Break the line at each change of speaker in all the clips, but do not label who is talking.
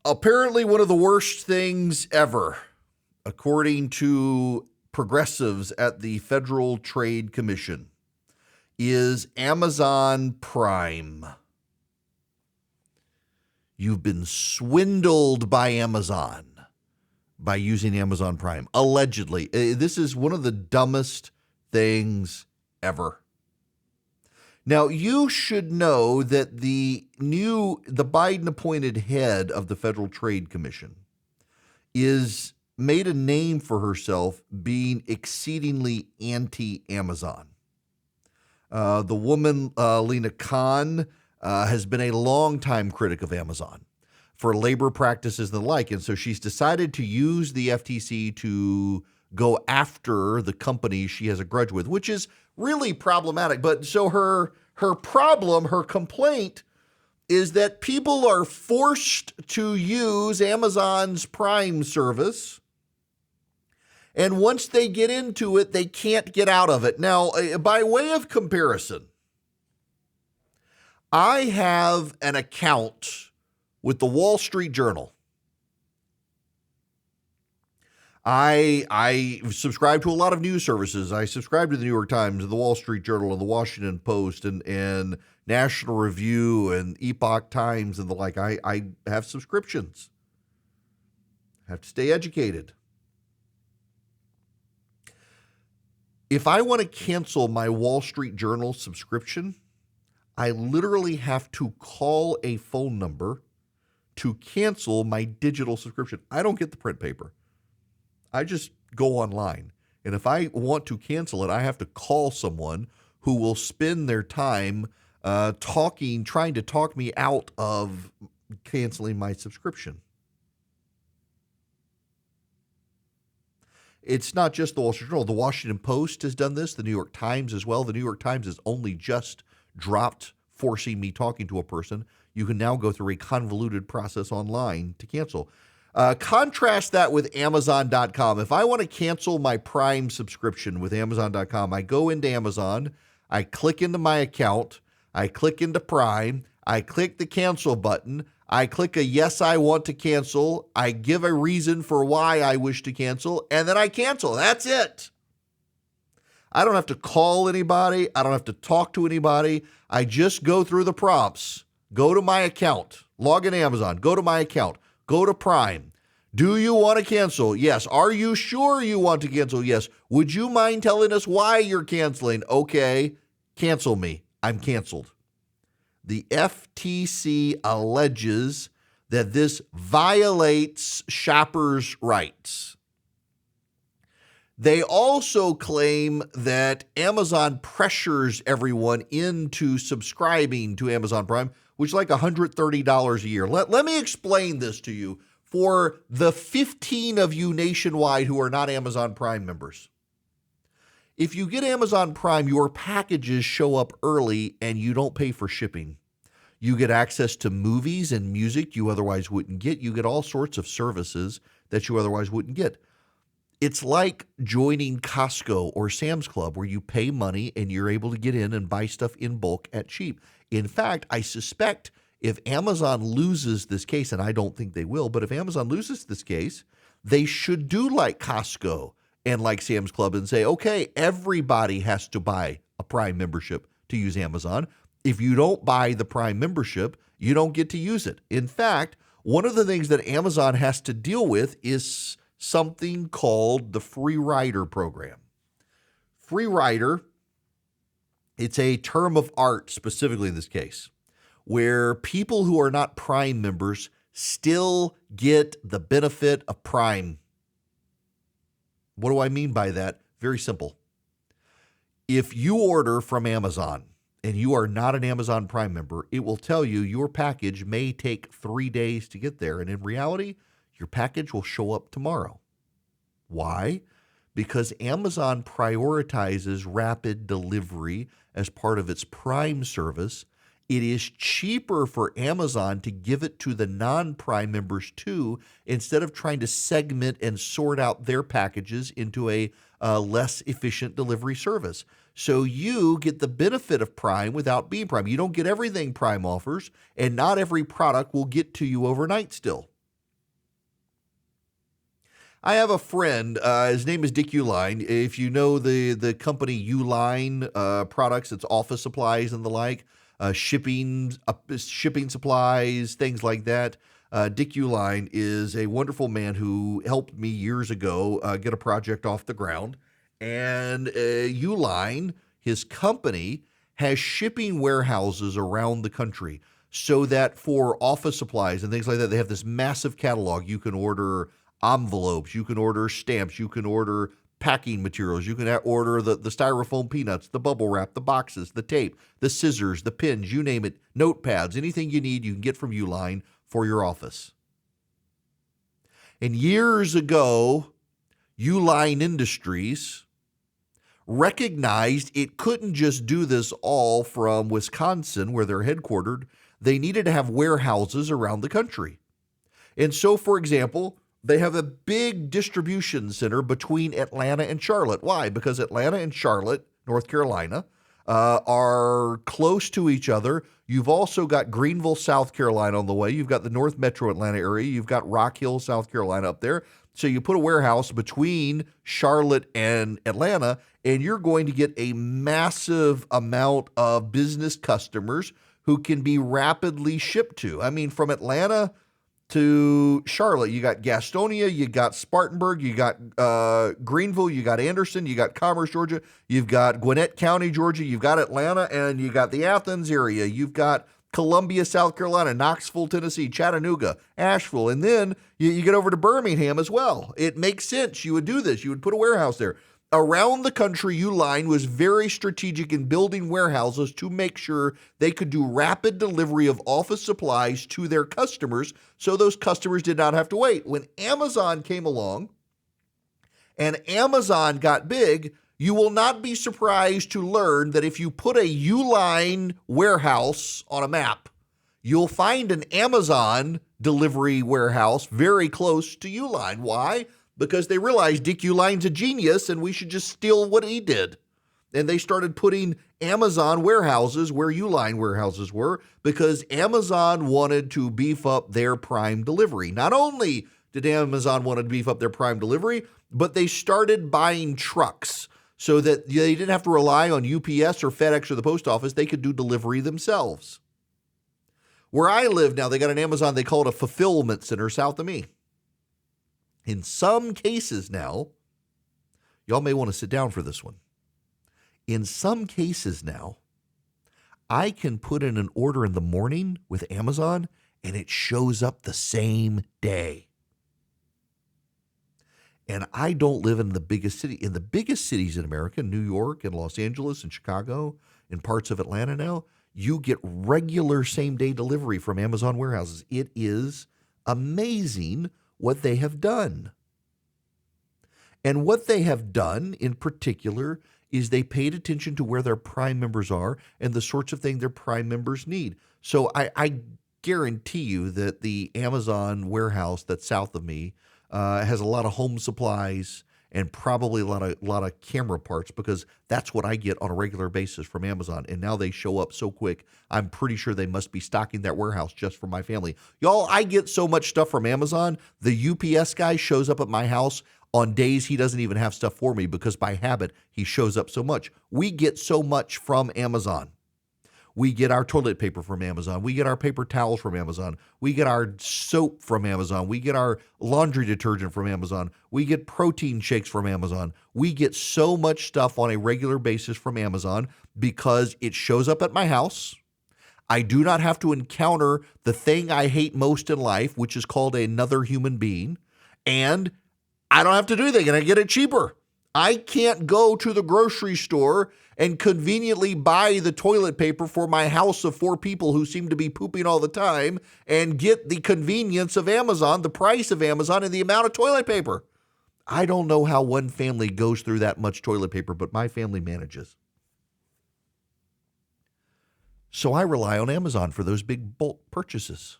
Apparently one of the worst things ever, according to progressives at the Federal Trade Commission, is Amazon Prime. You've been swindled by Amazon by using Amazon Prime. Allegedly. This is one of the dumbest things ever. Now, you should know that the Biden-appointed head of the Federal Trade Commission is made a name for herself being exceedingly anti-Amazon. The woman, Lena Khan, has been a longtime critic of Amazon for labor practices and the like. And so she's decided to use the FTC to go after the company she has a grudge with, which is really problematic. But so her complaint is that people are forced to use Amazon's Prime service. And once they get into it, they can't get out of it. Now, by way of comparison, I have an account with the Wall Street Journal. I subscribe to a lot of news services. I subscribe to the New York Times and the Wall Street Journal and the Washington Post and National Review and Epoch Times and the like. I have subscriptions. I have to stay educated. If I want to cancel my Wall Street Journal subscription, I literally have to call a phone number to cancel my digital subscription. I don't get the print paper. I just go online. And if I want to cancel it, I have to call someone who will spend their time trying to talk me out of canceling my subscription. It's not just the Wall Street Journal. The Washington Post has done this. The New York Times as well. The New York Times has only just dropped forcing me talking to a person. You can now go through a convoluted process online to cancel. Contrast that with Amazon.com. If I want to cancel my Prime subscription with Amazon.com, I go into Amazon, I click into my account, I click into Prime, I click the cancel button, I click a yes, I want to cancel, I give a reason for why I wish to cancel, and then I cancel. That's it. I don't have to call anybody. I don't have to talk to anybody. I just go through the prompts. Go to my account, log in Amazon, go to my account, go to Prime. Do you want to cancel? Yes. Are you sure you want to cancel? Yes. Would you mind telling us why you're canceling? Okay, cancel me. I'm canceled. The FTC alleges that this violates shoppers' rights. They also claim that Amazon pressures everyone into subscribing to Amazon Prime, which is like $130 a year. Let me explain this to you for the 15 of you nationwide who are not Amazon Prime members. If you get Amazon Prime, your packages show up early and you don't pay for shipping. You get access to movies and music you otherwise wouldn't get. You get all sorts of services that you otherwise wouldn't get. It's like joining Costco or Sam's Club, where you pay money and you're able to get in and buy stuff in bulk at cheap. In fact, I suspect if Amazon loses this case, and I don't think they will, but if Amazon loses this case, they should do like Costco and like Sam's Club and say, okay, everybody has to buy a Prime membership to use Amazon. If you don't buy the Prime membership, you don't get to use it. In fact, one of the things that Amazon has to deal with is something called the Free Rider program. Free Rider, it's a term of art specifically in this case, where people who are not Prime members still get the benefit of Prime. What do I mean by that? Very simple. If you order from Amazon and you are not an Amazon Prime member, it will tell you your package may take 3 days to get there. And in reality, your package will show up tomorrow. Why? Because Amazon prioritizes rapid delivery as part of its Prime service. It is cheaper for Amazon to give it to the non-Prime members too, instead of trying to segment and sort out their packages into a less efficient delivery service. So you get the benefit of Prime without being Prime. You don't get everything Prime offers, and not every product will get to you overnight still. I have a friend. His name is Dick Uline. If you know the company Uline products, it's office supplies and the like, shipping supplies, things like that. Dick Uline is a wonderful man who helped me years ago get a project off the ground. And Uline, his company, has shipping warehouses around the country so that for office supplies and things like that, they have this massive catalog. You can order envelopes, you can order stamps, you can order packing materials, you can order the styrofoam peanuts, the bubble wrap, the boxes, the tape, the scissors, the pins, you name it, notepads, anything you need, you can get from Uline for your office. And years ago, Uline Industries recognized it couldn't just do this all from Wisconsin, where they're headquartered. They needed to have warehouses around the country. And so, for example, they have a big distribution center between Atlanta and Charlotte. Why? Because Atlanta and Charlotte, North Carolina, are close to each other. You've also got Greenville, South Carolina on the way. You've got the North Metro Atlanta area. You've got Rock Hill, South Carolina up there. So you put a warehouse between Charlotte and Atlanta, and you're going to get a massive amount of business customers who can be rapidly shipped to. I mean, from Atlanta to Charlotte, you got Gastonia, you got Spartanburg, you got Greenville, you got Anderson, you got Commerce, Georgia, you've got Gwinnett County, Georgia, you've got Atlanta, and you got the Athens area, you've got Columbia, South Carolina, Knoxville, Tennessee, Chattanooga, Asheville, and then you get over to Birmingham as well. It makes sense. You would do this. You would put a warehouse there. Around the country, Uline was very strategic in building warehouses to make sure they could do rapid delivery of office supplies to their customers, so those customers did not have to wait. When Amazon came along and Amazon got big, you will not be surprised to learn that if you put a Uline warehouse on a map, you'll find an Amazon delivery warehouse very close to Uline. Why? Because they realized Dick Uline's a genius and we should just steal what he did. And they started putting Amazon warehouses where Uline warehouses were because Amazon wanted to beef up their prime delivery. Not only did Amazon want to beef up their prime delivery, but they started buying trucks so that they didn't have to rely on UPS or FedEx or the post office. They could do delivery themselves. Where I live now, they got an Amazon, they call it a fulfillment center south of me. In some cases now, y'all may want to sit down for this one. In some cases now, I can put in an order in the morning with Amazon and it shows up the same day. And I don't live in the biggest city. In the biggest cities in America, New York and Los Angeles and Chicago and parts of Atlanta now, you get regular same-day delivery from Amazon warehouses. It is amazing what they have done. And what they have done in particular is they paid attention to where their prime members are and the sorts of thing their prime members need. So I guarantee you that the Amazon warehouse that's south of me has a lot of home supplies and probably a lot of camera parts, because that's what I get on a regular basis from Amazon. And now they show up so quick, I'm pretty sure they must be stocking that warehouse just for my family. Y'all, I get so much stuff from Amazon. The UPS guy shows up at my house on days he doesn't even have stuff for me because by habit, he shows up so much. We get so much from Amazon. We get our toilet paper from Amazon. We get our paper towels from Amazon. We get our soap from Amazon. We get our laundry detergent from Amazon. We get protein shakes from Amazon. We get so much stuff on a regular basis from Amazon because it shows up at my house. I do not have to encounter the thing I hate most in life, which is called another human being. And I don't have to do anything, and I get it cheaper. I can't go to the grocery store and conveniently buy the toilet paper for my house of 4 people who seem to be pooping all the time and get the convenience of Amazon, the price of Amazon, and the amount of toilet paper. I don't know how one family goes through that much toilet paper, but my family manages. So I rely on Amazon for those big bulk purchases.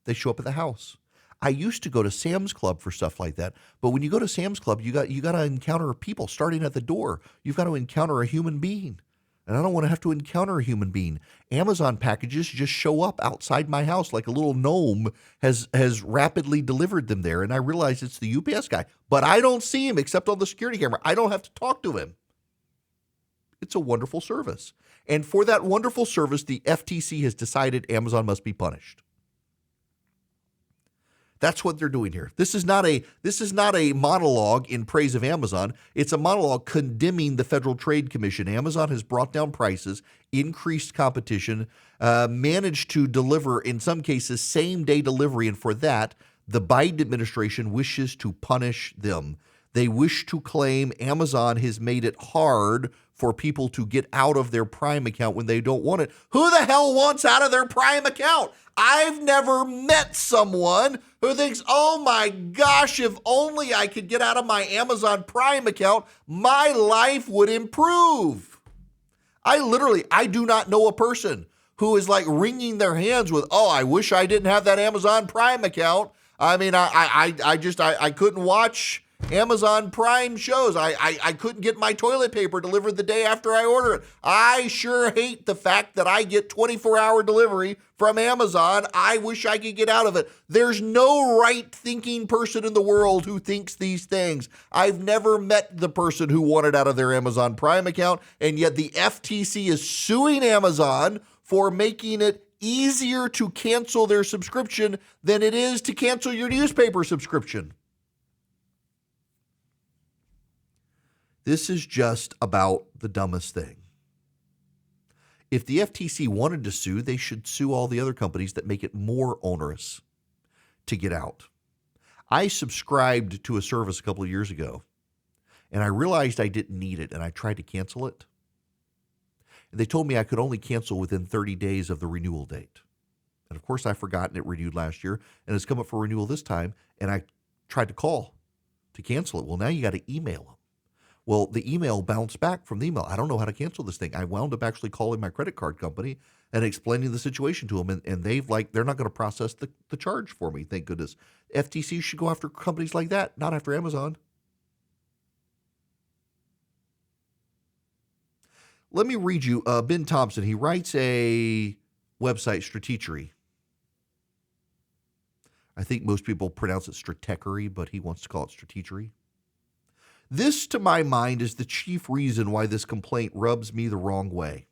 They show up at the house. I used to go to Sam's Club for stuff like that, but when you go to Sam's Club, you got to encounter people starting at the door. You've got to encounter a human being. and I don't want to have to encounter a human being. Amazon packages just show up outside my house like a little gnome has rapidly delivered them there, and I realize it's the UPS guy, but I don't see him except on the security camera. I don't have to talk to him. It's a wonderful service. And for that wonderful service, the FTC has decided Amazon must be punished. That's what they're doing here. This is not a monologue in praise of Amazon. It's a monologue condemning the Federal Trade Commission. Amazon has brought down prices, increased competition, managed to deliver, in some cases, same-day delivery. And for that, the Biden administration wishes to punish them. They wish to claim Amazon has made it hard for people to get out of their Prime account when they don't want it. Who the hell wants out of their Prime account? I've never met someone who thinks, oh my gosh, if only I could get out of my Amazon Prime account, my life would improve. I do not know a person who is like wringing their hands with, oh, I wish I didn't have that Amazon Prime account. I mean, I couldn't watch Amazon Prime shows. I couldn't get my toilet paper delivered the day after I order it. I sure hate the fact that I get 24-hour delivery from Amazon. I wish I could get out of it. There's no right-thinking person in the world who thinks these things. I've never met the person who wanted out of their Amazon Prime account, and yet the FTC is suing Amazon for making it easier to cancel their subscription than it is to cancel your newspaper subscription. This is just about the dumbest thing. If the FTC wanted to sue, they should sue all the other companies that make it more onerous to get out. I subscribed to a service a couple of years ago, and I realized I didn't need it, and I tried to cancel it. And they told me I could only cancel within 30 days of the renewal date. And of course, I forgot, and it renewed last year, and it's come up for renewal this time, and I tried to call to cancel it. Well, now you got to email them. Well, the email bounced back from the email. I don't know how to cancel this thing. I wound up actually calling my credit card company and explaining the situation to them, and they're not going to process the charge for me, thank goodness. FTC should go after companies like that, not after Amazon. Let me read you Ben Thompson. He writes a website, Stratechery. I think most people pronounce it Stratechery, but he wants to call it Stratechery. This, to my mind, is the chief reason why this complaint rubs me the wrong way.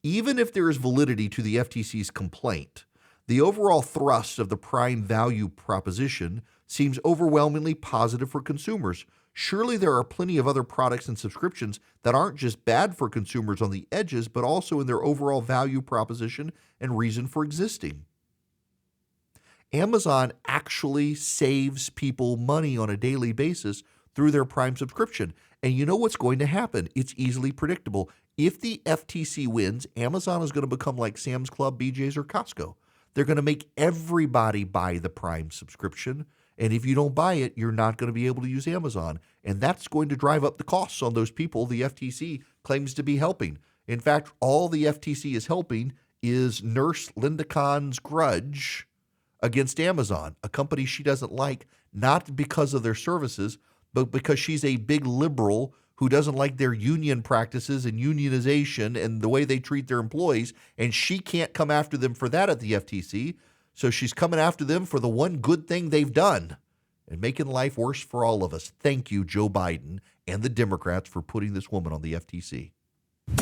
Even if there is validity to the FTC's complaint, the overall thrust of the prime value proposition seems overwhelmingly positive for consumers. Surely there are plenty of other products and subscriptions that aren't just bad for consumers on the edges, but also in their overall value proposition and reason for existing. Amazon actually saves people money on a daily basis through their Prime subscription. And you know what's going to happen? It's easily predictable. If the FTC wins, Amazon is going to become like Sam's Club, BJ's, or Costco. They're going to make everybody buy the Prime subscription. And if you don't buy it, you're not going to be able to use Amazon. And that's going to drive up the costs on those people the FTC claims to be helping. In fact, all the FTC is helping is Nurse Linda Khan's grudge against Amazon, a company she doesn't like, not because of their services, but because she's a big liberal who doesn't like their union practices and unionization and the way they treat their employees, and she can't come after them for that at the FTC, so she's coming after them for the one good thing they've done and making life worse for all of us. Thank you, Joe Biden and the Democrats, for putting this woman on the FTC.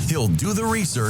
He'll do the research